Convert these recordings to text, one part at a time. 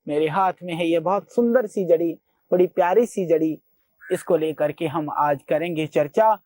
मेरे हाथ में है ये बहुत सुंदर सी जड़ी, बड़ी प्यारी सी जड़ी। इसको लेकर के हम आज करेंगे चर्चा।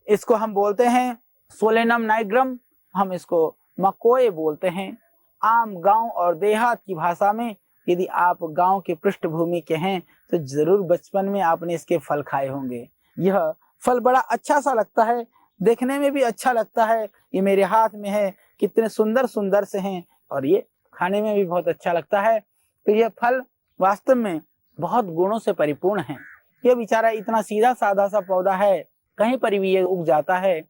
इसको हम बोलते हैं सोलेनम नाइग्रम, हम इसको मकोए बोलते हैं। आम गांव और देहात की भाषा में, यदि आप गांव के पृष्ठभूमि के हैं तो जरूर बचपन में आपने इसके फल खाए होंगे। यह फल बड़ा अच्छा सा लगता है, देखने में भी अच्छा लगता है। ये मेरे हाथ में है, कितने सुंदर सुंदर से हैं और ये खाने में भी बहुत अच्छा लगता है। तो यह फल वास्तव में बहुत गुणों से परिपूर्ण है। यह बेचारा इतना सीधा साधा सा पौधा है, कहीं पर भी ये उग जाता है,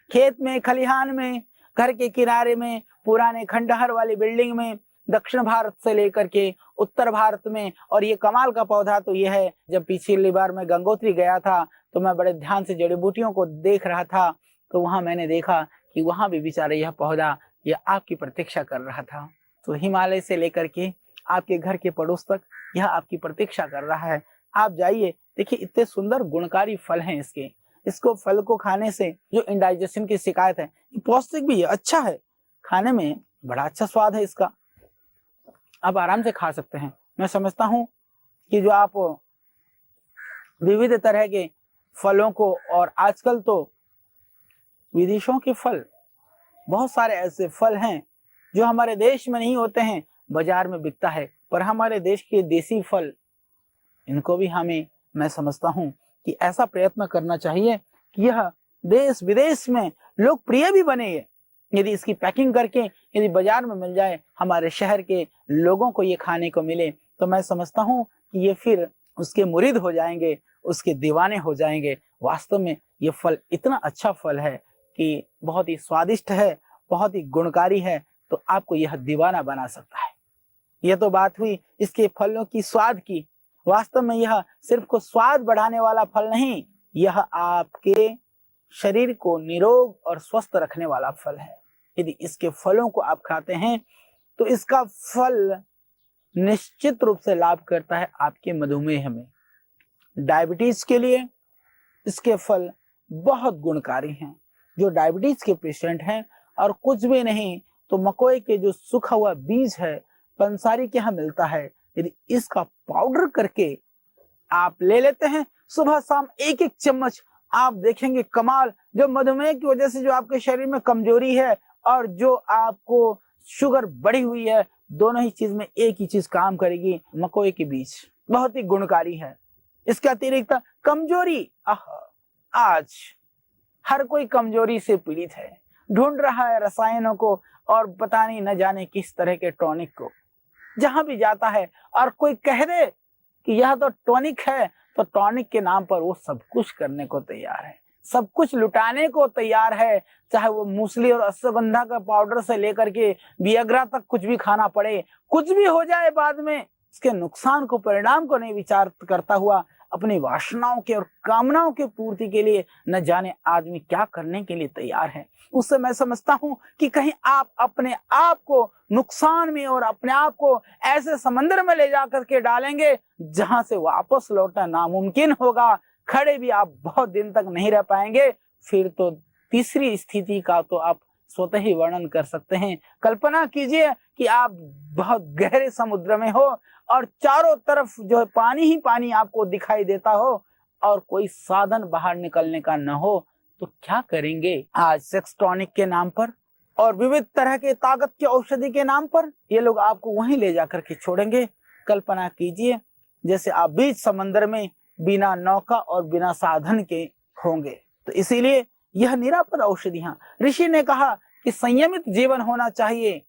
खेत में, खलिहान में, घर के किनारे में, पुराने खंडहर वाली बिल्डिंग में, दक्षिण भारत से लेकर के उत्तर भारत में। और ये कमाल का पौधा तो ये है, जब पिछली बार मैं गंगोत्री गया था तो मैं बड़े ध्यान से जड़ी बूटियों को देख रहा था, तो वहां मैंने देखा कि वहां भी बेचारे यह पौधा ये आपकी प्रतीक्षा कर रहा था। तो हिमालय से लेकर के आपके घर के पड़ोस तक यह आपकी प्रतीक्षा कर रहा है। आप जाइए, देखिए इतने सुंदर गुणकारी फल हैं इसके। इसको फल को खाने से जो इंडाइजेशन की शिकायत है, पौष्टिक भी है, अच्छा है, खाने में बड़ा अच्छा स्वाद है इसका, आप आराम से खा सकते हैं। मैं समझता हूं कि जो आप विविध तरह के फलों को, और आजकल तो विदेशों के फल, बहुत सारे ऐसे फल हैं जो हमारे देश में नहीं होते हैं, बाजार में बिकता है, पर हमारे देश के देसी फल, इनको भी हमें, मैं समझता हूं कि ऐसा प्रयत्न करना चाहिए कि यह देश विदेश में लोकप्रिय भी बने। यदि इसकी पैकिंग करके यदि बाजार में मिल जाए, हमारे शहर के लोगों को ये खाने को मिले, तो मैं समझता हूं कि ये फिर उसके मुरीद हो जाएंगे, उसके दीवाने हो जाएंगे। वास्तव में ये फल इतना अच्छा फल है कि बहुत ही स्वादिष्ट है, बहुत ही गुणकारी है, तो आपको यह दीवाना बना सकता है। यह तो बात हुई इसके फलों की, स्वाद की। वास्तव में यह सिर्फ को स्वाद बढ़ाने वाला फल नहीं, यह आपके शरीर को निरोग और स्वस्थ रखने वाला फल है। यदि इसके फलों को आप खाते हैं तो इसका फल निश्चित रूप से लाभ करता है आपके मधुमेह में। डायबिटीज के लिए इसके फल बहुत गुणकारी हैं। जो डायबिटीज के पेशेंट हैं और कुछ भी नहीं तो मकोई के जो सूखा हुआ बीज है, पंसारी के यहाँ मिलता है, यदि इसका पाउडर करके आप ले लेते हैं सुबह शाम एक एक चम्मच, आप देखेंगे कमाल। जो मधुमेह की वजह से जो आपके शरीर में कमजोरी है और जो आपको शुगर बढ़ी हुई है, दोनों ही चीज में एक ही चीज काम करेगी, मकोई के बीज बहुत ही गुणकारी है। इसके अतिरिक्त कमजोरी, आज हर कोई कमजोरी से पीड़ित है, ढूंढ रहा है रसायनों को और पता नहीं न जाने किस तरह के टॉनिक को। जहां भी जाता है और कोई कह दे कि यह तो टॉनिक है, तो टॉनिक के नाम पर वो सब कुछ करने को तैयार है, सब कुछ लुटाने को तैयार है। चाहे वो मूसली और अश्वगंधा का पाउडर से लेकर के वियग्रा तक कुछ भी खाना पड़े, कुछ भी हो जाए बाद में, इसके नुकसान को, परिणाम को नहीं विचार करता हुआ अपनी वासनाओं के और कामनाओं के पूर्ति के लिए न जाने आदमी क्या करने के लिए तैयार है। उससे मैं समझता हूं कि कहीं आप अपने आप को नुकसान में और अपने आप को ऐसे समंदर में ले जाकर के डालेंगे जहां से वापस लौटना नामुमकिन होगा। खड़े भी आप बहुत दिन तक नहीं रह पाएंगे। फिर तो तीसरी स्थिति का तो आप स्वतः ही वर्णन कर सकते हैं। कल्पना कीजिए कि आप बहुत गहरे समुद्र में हो और चारों तरफ जो है पानी ही पानी आपको दिखाई देता हो और कोई साधन बाहर निकलने का न हो, तो क्या करेंगे? आज सेक्स टॉनिक के नाम पर और विविध तरह के ताकत के औषधि के नाम पर ये लोग आपको वहीं ले जाकर के छोड़ेंगे। कल्पना कीजिए जैसे आप बीच समंदर में बिना नौका और बिना साधन के होंगे। तो इसीलिए यह निरापद औषधियां, ऋषि ने कहा कि संयमित जीवन होना चाहिए।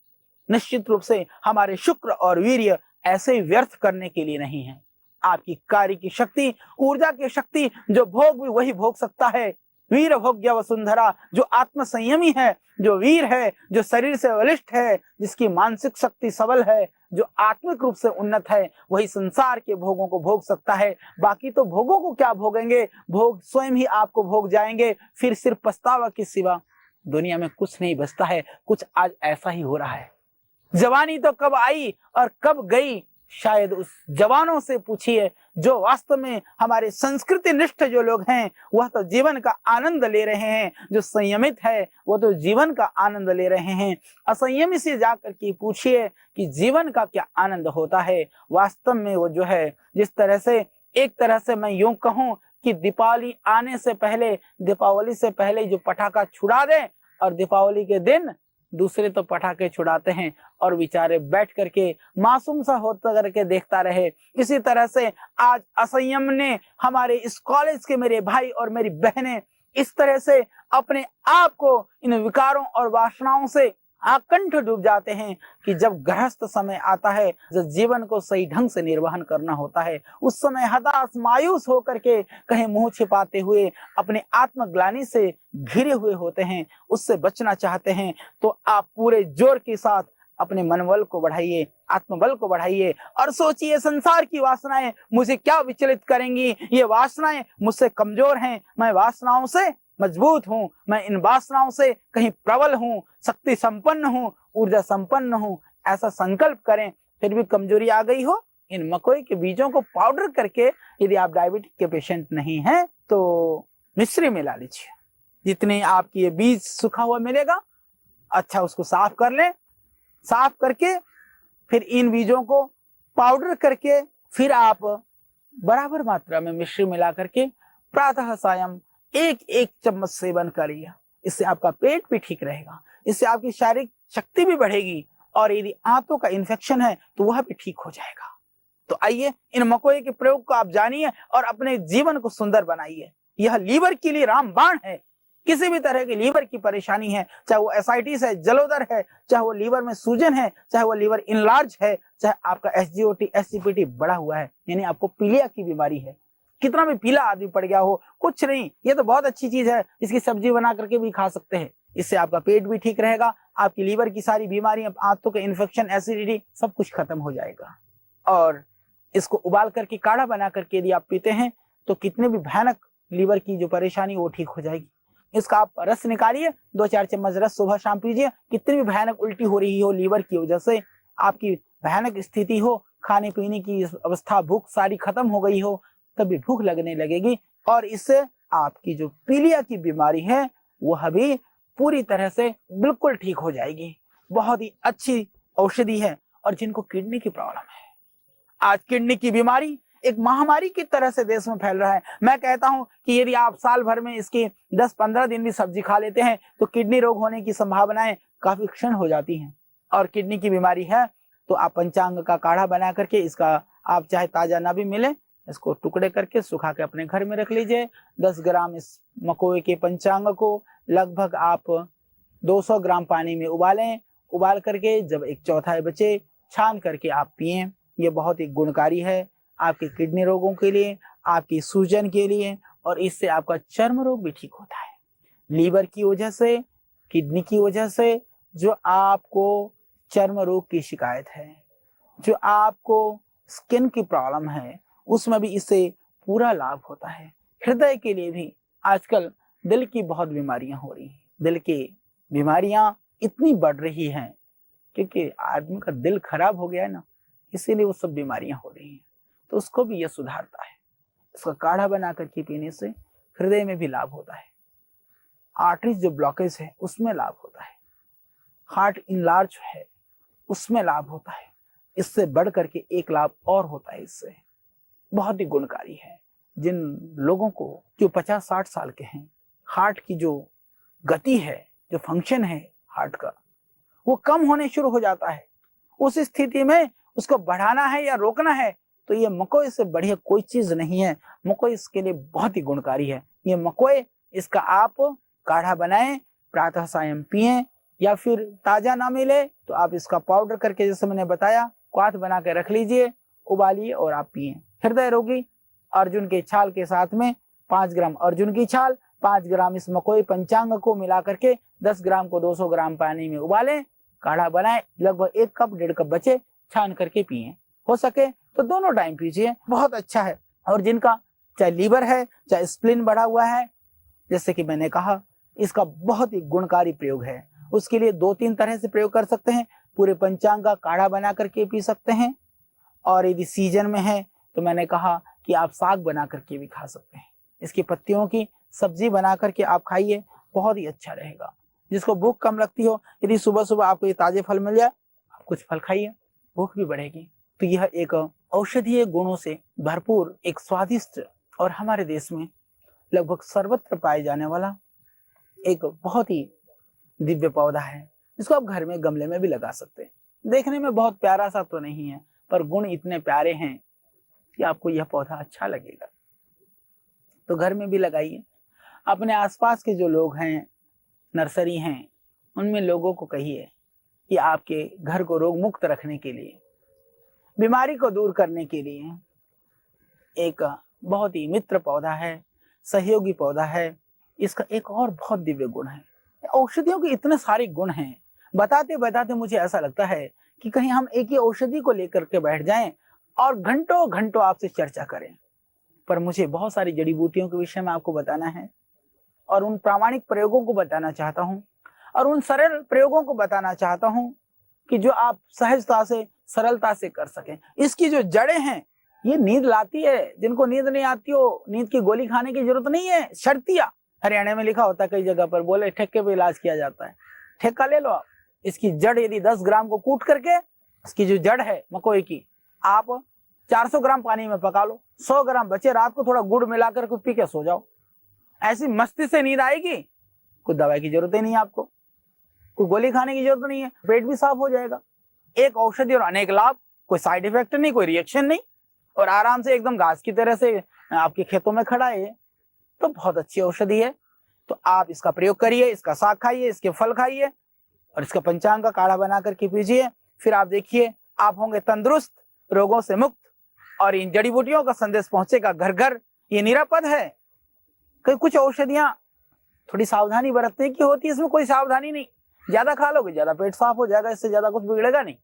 निश्चित रूप से हमारे शुक्र और वीर्य ऐसे व्यर्थ करने के लिए नहीं है। आपकी कार्य की शक्ति, ऊर्जा की शक्ति, जो भोग भी वही भोग सकता है। वीर भोग्य वसुंधरा, जो आत्म संयमी है, जो वीर है, जो शरीर से बलिष्ठ है, जिसकी मानसिक शक्ति सबल है, जो आत्मिक रूप से उन्नत है, वही संसार के भोगों को भोग सकता है। बाकी तो भोगों को क्या भोगेंगे, भोग स्वयं ही आपको भोग जाएंगे। फिर सिर्फ पछतावा के सिवा दुनिया में कुछ नहीं बचता है। कुछ आज ऐसा ही हो रहा है। जवानी तो कब आई और कब गई, शायद उस जवानों से पूछिए जो वास्तव में हमारे संस्कृति निष्ठ जो लोग हैं, वह तो जीवन का आनंद ले रहे हैं। जो संयमित है वो तो जीवन का आनंद ले रहे हैं। असंयमी से जाकर के पूछिए कि जीवन का क्या आनंद होता है। वास्तव में वो जो है, जिस तरह से, एक तरह से मैं यूं कहूं कि दीपावली आने से पहले, दीपावली से पहले जो पटाखा छुड़ा दे, और दीपावली के दिन दूसरे तो पटाखे छुड़ाते हैं और बेचारे बैठ करके मासूम सा होता करके देखता रहे। इसी तरह से आज असंयम ने हमारे इस कॉलेज के मेरे भाई और मेरी बहनें इस तरह से अपने आप को इन विकारों और वासनाओं से आकंठ डूब जाते हैं कि जब गृहस्थ समय आता है, जब जीवन को सही ढंग से निर्वहन करना होता है, उस समय हताश मायूस होकर के कहीं मुंह छिपाते हुए अपने आत्मग्लानि से घिरे हुए होते हैं। उससे बचना चाहते हैं तो आप पूरे जोर के साथ अपने मनोबल को बढ़ाइए, आत्मबल को बढ़ाइए और सोचिए संसार की वासनाएं मुझे क्या विचलित करेंगी। ये वासनाएं मुझसे कमजोर हैं, मैं वासनाओं से मजबूत हूं, मैं इन वासनाओं से कहीं प्रबल हूं, शक्ति संपन्न हूं, ऊर्जा संपन्न हूं। ऐसा संकल्प करें। फिर भी कमजोरी आ गई हो, इन मकोई के बीजों को पाउडर करके, यदि आप डायबिटीज के पेशेंट नहीं हैं तो मिश्री मिला लीजिए। जितने आपकी ये बीज सूखा हुआ मिलेगा, अच्छा उसको साफ कर लें। साफ करके फिर इन बीजों को पाउडर करके फिर आप बराबर मात्रा में मिश्री मिला करके प्रातः सायं एक एक चम्मच सेवन करिए। इससे आपका पेट भी ठीक रहेगा, इससे आपकी शारीरिक शक्ति भी बढ़ेगी और यदि आंतों का इन्फेक्शन है तो वह भी ठीक हो जाएगा। तो आइए इन मकोई के प्रयोग को आप जानिए और अपने जीवन को सुंदर बनाइए। यह लीवर के लिए रामबाण है। किसी भी तरह की लीवर की परेशानी है, चाहे वो एसाइटिस है, जलोदर है, चाहे वो लीवर में सूजन है, चाहे वो लीवर इनलार्ज है, चाहे आपका एसजीओटी एसजीपीटी बढ़ा हुआ है, यानी आपको पीलिया की बीमारी है, कितना भी पीला आदमी पड़ गया हो, कुछ नहीं, ये तो बहुत अच्छी चीज है। इसकी सब्जी बना करके भी खा सकते हैं। इससे आपका पेट भी ठीक रहेगा, आपकी लीवर की सारी बीमारियां, आंतों के इन्फेक्शन, एसिडिटी सब कुछ खत्म हो जाएगा। और इसको उबाल करके काढ़ा बना करके यदि आप पीते हैं तो कितने भी भयानक लीवर की जो परेशानी वो ठीक हो जाएगी। इसका आप रस निकालिए, 2-4 चम्मच रस सुबह शाम पीजिए। कितनी भी भयानक उल्टी हो रही हो लीवर की वजह से, आपकी भयानक स्थिति हो, खाने पीने की अवस्था, भूख सारी खत्म हो गई हो, तभी भूख लगने लगेगी और इससे आपकी जो पीलिया की बीमारी है वह भी पूरी तरह से बिल्कुल ठीक हो जाएगी। बहुत ही अच्छी औषधि है। और जिनको किडनी की प्रॉब्लम है, आज किडनी की बीमारी एक महामारी की तरह से देश में फैल रहा है। मैं कहता हूं कि यदि आप साल भर में इसकी 10-15 दिन भी सब्जी खा लेते हैं तो किडनी रोग होने की संभावनाएं काफी क्षीण हो जाती हैं। और किडनी की बीमारी है तो आप पंचांग का काढ़ा बना करके, इसका आप चाहे ताजा ना भी मिले, इसको टुकड़े करके सुखा के अपने घर में रख लीजिए। 10 ग्राम इस मकोई के पंचांग को लगभग आप 200 ग्राम पानी में उबालें। उबाल करके जब 1/4 बचे, छान करके आप पिएं। ये बहुत ही गुणकारी है आपके किडनी रोगों के लिए, आपकी सूजन के लिए, और इससे आपका चर्म रोग भी ठीक होता है। लीवर की वजह से, किडनी की वजह से जो आपको चर्म रोग की शिकायत है, जो आपको स्किन की प्रॉब्लम है, उसमें भी इससे पूरा लाभ होता है। हृदय के लिए भी आजकल दिल की बहुत बीमारियां हो रही हैं। दिल की बीमारियां इतनी बढ़ रही हैं क्योंकि आदमी का दिल खराब हो गया है ना, इसीलिए वो सब बीमारियां हो रही हैं। तो उसको भी यह सुधारता है। इसका काढ़ा बना करके पीने से हृदय में भी लाभ होता है। आर्टरीज जो ब्लॉकेज है उसमें लाभ होता है। हार्ट इनलार्ज है उसमें लाभ होता है। इससे बढ़ करके एक लाभ और होता है, इससे बहुत ही गुणकारी है। जिन लोगों को जो 50-60 साल के हैं, हार्ट की जो गति है, जो फंक्शन है हार्ट का, वो कम होने शुरू हो जाता है। उस स्थिति में उसको बढ़ाना है या रोकना है तो ये मकोई से बढ़िया कोई चीज नहीं है। मकोई इसके लिए बहुत ही गुणकारी है। ये मकोई, इसका आप काढ़ा बनाएं, प्रातः सायं पिएं, या फिर ताजा ना मिले तो आप इसका पाउडर करके, जैसे मैंने बताया, क्वाथ बना के रख लीजिए, उबालिए और आप पिएं। हृदय रोगी अर्जुन के छाल के साथ में 5 ग्राम अर्जुन की छाल, 5 ग्राम इस मकोई पंचांग को मिला करके 10 ग्राम को 200 ग्राम पानी में उबालें, काढ़ा बनाएं, लगभग 1 कप 1.5 कप बचे, छान करके पिएं। हो सके तो दोनों टाइम पीजिए, बहुत अच्छा है। और जिनका चाहे लीवर है, चाहे स्प्लीन बढ़ा हुआ है, जैसे कि मैंने कहा, इसका बहुत ही गुणकारी प्रयोग है। उसके लिए 2-3 तरह से प्रयोग कर सकते हैं। पूरे पंचांग का काढ़ा बना करके पी सकते हैं, और यदि सीजन में है तो मैंने कहा कि आप साग बना करके भी खा सकते हैं। इसकी पत्तियों की सब्जी बना करके आप खाइए, बहुत ही अच्छा रहेगा। जिसको भूख कम लगती हो, यदि सुबह सुबह आपको ये ताजे फल मिल जाए, आप कुछ फल खाइए, भूख भी बढ़ेगी। तो यह एक औषधीय गुणों से भरपूर, एक स्वादिष्ट और हमारे देश में लगभग सर्वत्र पाए जाने वाला एक बहुत ही दिव्य पौधा है, जिसको आप घर में गमले में भी लगा सकते हैं। देखने में बहुत प्यारा सा तो नहीं है, पर गुण इतने प्यारे हैं कि आपको यह पौधा अच्छा लगेगा। तो घर में भी लगाइए। अपने आसपास के जो लोग हैं, नर्सरी हैं, उनमें लोगों को कहिए कि आपके घर को रोग मुक्त रखने के लिए, बीमारी को दूर करने के लिए एक बहुत ही मित्र पौधा है, सहयोगी पौधा है। इसका एक और बहुत दिव्य गुण है। औषधियों के इतने सारे गुण हैं, बताते बताते मुझे ऐसा लगता है कि कहीं हम एक ही औषधि को लेकर के बैठ जाएं और घंटों घंटों आपसे चर्चा करें। पर मुझे बहुत सारी जड़ी बूटियों के विषय में आपको बताना है, और उन प्रामाणिक प्रयोगों को बताना चाहता हूं, और उन सरल प्रयोगों को बताना चाहता हूं कि जो आप सहजता से, सरलता से कर सकें। इसकी जो जड़ें हैं, ये नींद लाती है। जिनको नींद नहीं आती हो, नींद की गोली खाने की जरूरत नहीं है। शर्तिया हरियाणा में लिखा होता है कई जगह पर, बोले ठेके पे इलाज किया जाता है। ठेका ले लो आप। इसकी जड़ यदि 10 ग्राम को कूट करके, इसकी जो जड़ है मकोई की, आप 400 ग्राम पानी में पका लो, 100 ग्राम बचे, रात को थोड़ा गुड़ मिलाकर के पी के सो जाओ। ऐसी मस्ती से नींद आएगी, कोई दवाई की जरूरत ही नहीं है आपको, कोई गोली खाने की जरूरत नहीं है, पेट भी साफ हो जाएगा। एक औषधि और अनेक लाभ, कोई साइड इफेक्ट नहीं, कोई रिएक्शन नहीं, और आराम से एकदम घास की तरह से आपके खेतों में खड़ा है। तो बहुत अच्छी औषधि है। तो आप इसका प्रयोग करिए, इसका साग खाइए, इसके फल खाइए, और इसका पंचांग का काढ़ा बना करके पीजिए। फिर आप देखिए, आप होंगे तंदुरुस्त, रोगों से मुक्त, और इन जड़ी बूटियों का संदेश पहुंचेगा घर घर। ये निरापद है। कई कुछ औषधियां थोड़ी सावधानी बरतने की होती है, इसमें कोई सावधानी नहीं। ज्यादा खा लोगे, ज्यादा पेट साफ हो जाएगा, इससे ज्यादा कुछ बिगड़ेगा नहीं।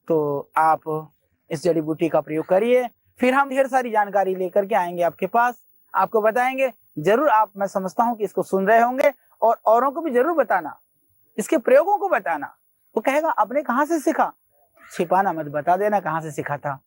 तो आप इस जड़ी बूटी का प्रयोग करिए। फिर हम ढेर सारी जानकारी लेकर के आएंगे आपके पास, आपको बताएंगे जरूर। आप, मैं समझता हूं कि इसको सुन रहे होंगे, और औरों को भी जरूर बताना, इसके प्रयोगों को बताना। वो कहेगा आपने कहां से सीखा, छिपाना मत, बता देना कहां से सीखा था।